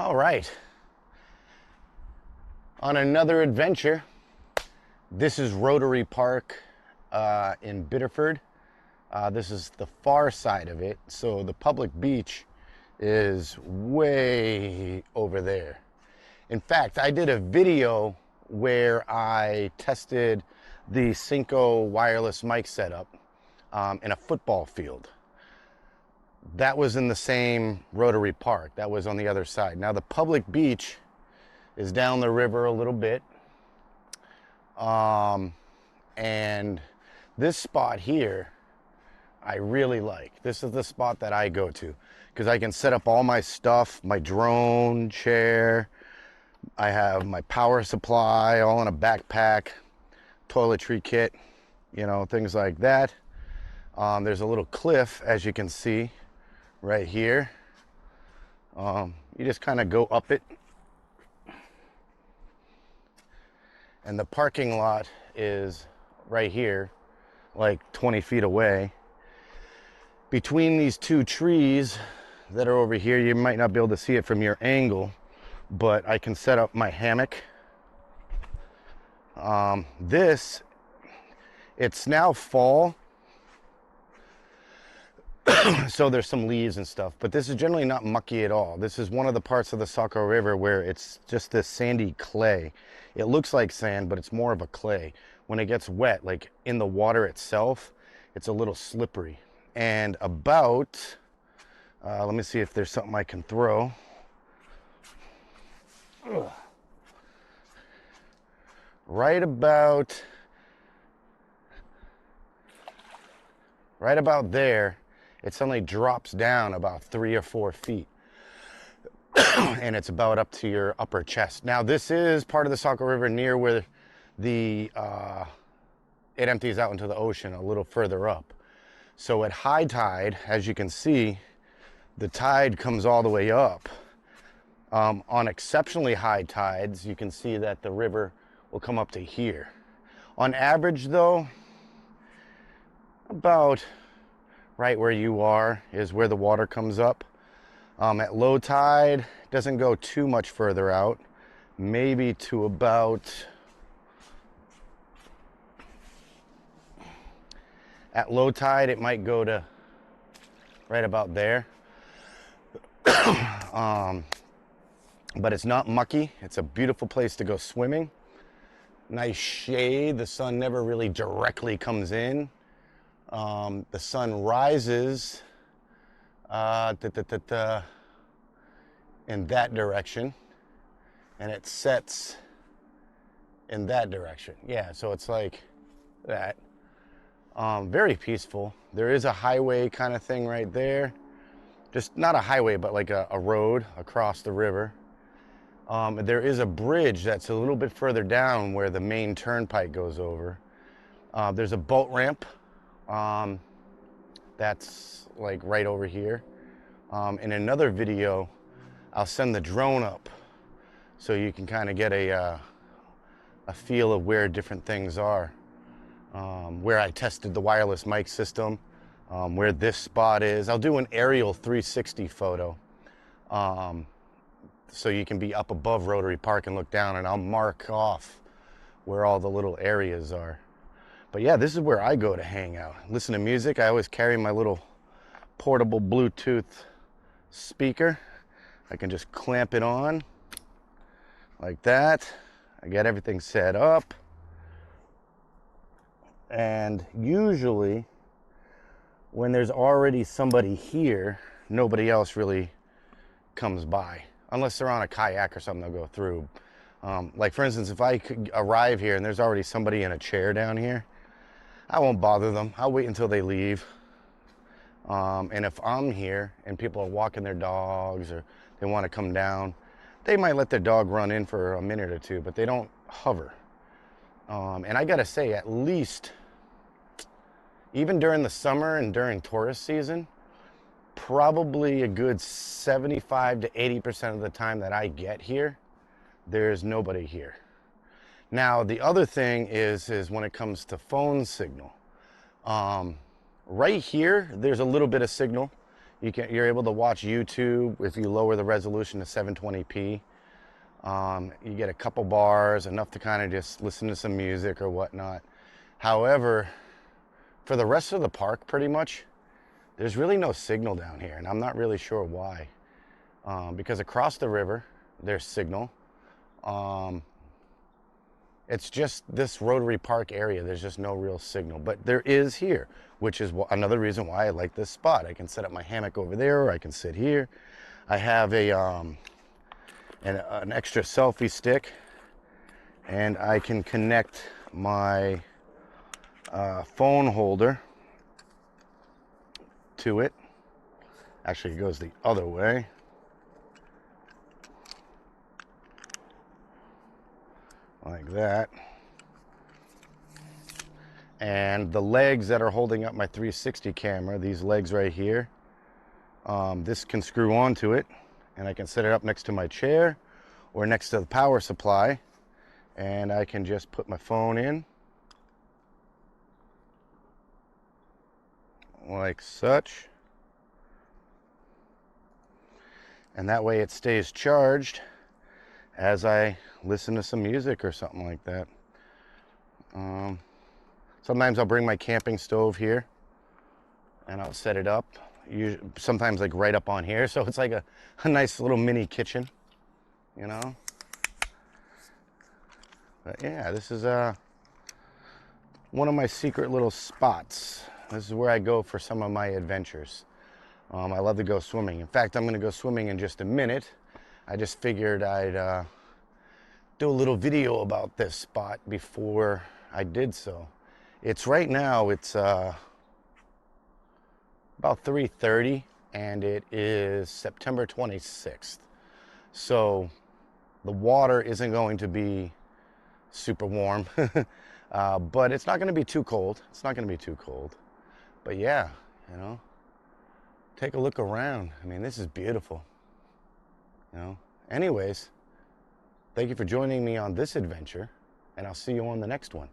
All right, on another adventure. This is Rotary Park in Biddeford. This is the far side of it, so the public beach is way over there. In fact, I did a video where I tested the Cinco wireless mic setup in a football field. That was in the same Rotary Park. That was on the other side. Now the public beach is down the river a little bit. And this spot here, I really like. This is the spot that I go to because I can set up all my stuff, my drone, chair. I have my power supply all in a backpack, toiletry kit, you know, things like that. There's a little cliff, as you can see, right here. You just kind of go up it. And the parking lot is right here, like 20 feet away. Between these two trees that are over here, you might not be able to see it from your angle, but I can set up my hammock. It's now fall, so there's some leaves and stuff, but this is generally not mucky at all. This is one of the parts of the Saco River where it's just this sandy clay. It looks like sand, but it's more of a clay. When it gets wet, like in the water itself, it's a little slippery. And about, let me see if there's something I can throw. Ugh. Right about there, it suddenly drops down about 3 or 4 feet. And it's about up to your upper chest. Now this is part of the Saco River near where it empties out into the ocean a little further up. So at high tide, as you can see, the tide comes all the way up. On exceptionally high tides, you can see that the river will come up to here. On average though, about right where you are is where the water comes up. At low tide, it doesn't go too much further out, maybe to about, at low tide it might go to right about there. But it's not mucky. It's a beautiful place to go swimming. Nice shade. The sun never really directly comes in. The sun rises in that direction, and it sets in that direction. Yeah, so it's like that. Very peaceful. There is a highway kind of thing right there. Just not a highway, but like a road across the river. There is a bridge that's a little bit further down where the main turnpike goes over. There's a boat ramp that's like right over here. In another video, I'll send the drone up so you can kind of get a feel of where different things are. Where I tested the wireless mic system, where this spot is. I'll do an aerial 360 photo so you can be up above Rotary Park and look down, and I'll mark off where all the little areas are. But yeah, this is where I go to hang out. Listen to music. I always carry my little portable Bluetooth speaker. I can just clamp it on like that. I got everything set up. And usually when there's already somebody here, nobody else really comes by. Unless they're on a kayak or something, they'll go through. Like for instance, if I could arrive here and there's already somebody in a chair down here, I won't bother them. I'll wait until they leave. And if I'm here and people are walking their dogs or they want to come down, they might let their dog run in for a minute or two, but they don't hover. And I gotta say, at least, even during the summer and during tourist season, probably a good 75 to 80% of the time that I get here, there's nobody here. Now, the other thing is when it comes to phone signal. Right here, there's a little bit of signal. You're able to watch YouTube if you lower the resolution to 720p. You get a couple bars, enough to kind of just listen to some music or whatnot. However, for the rest of the park, pretty much, there's really no signal down here, and I'm not really sure why. Because across the river, there's signal. It's just this Rotary Park area. There's just no real signal, but there is here, which is another reason why I like this spot. I can set up my hammock over there, or I can sit here. I have an extra selfie stick, and I can connect my phone holder to it. Actually, it goes the other way. Like that. And the legs that are holding up my 360 camera, these legs right here, this can screw onto it, and I can set it up next to my chair or next to the power supply, and I can just put my phone in like such, and that way it stays charged as I listen to some music or something like that. Sometimes I'll bring my camping stove here and I'll set it up, sometimes like right up on here, so it's like a nice little mini kitchen, you know. But yeah, this is one of my secret little spots. This is where I go for some of my adventures. I love to go swimming. In fact, I'm going to go swimming in just a minute. I just figured I'd do a little video about this spot before I did so. It's right now, it's about 3:30, and it is September 26th. So the water isn't going to be super warm, but it's not going to be too cold. It's not going to be too cold. But yeah, you know, take a look around. I mean, this is beautiful. You know. Anyways, thank you for joining me on this adventure, and I'll see you on the next one.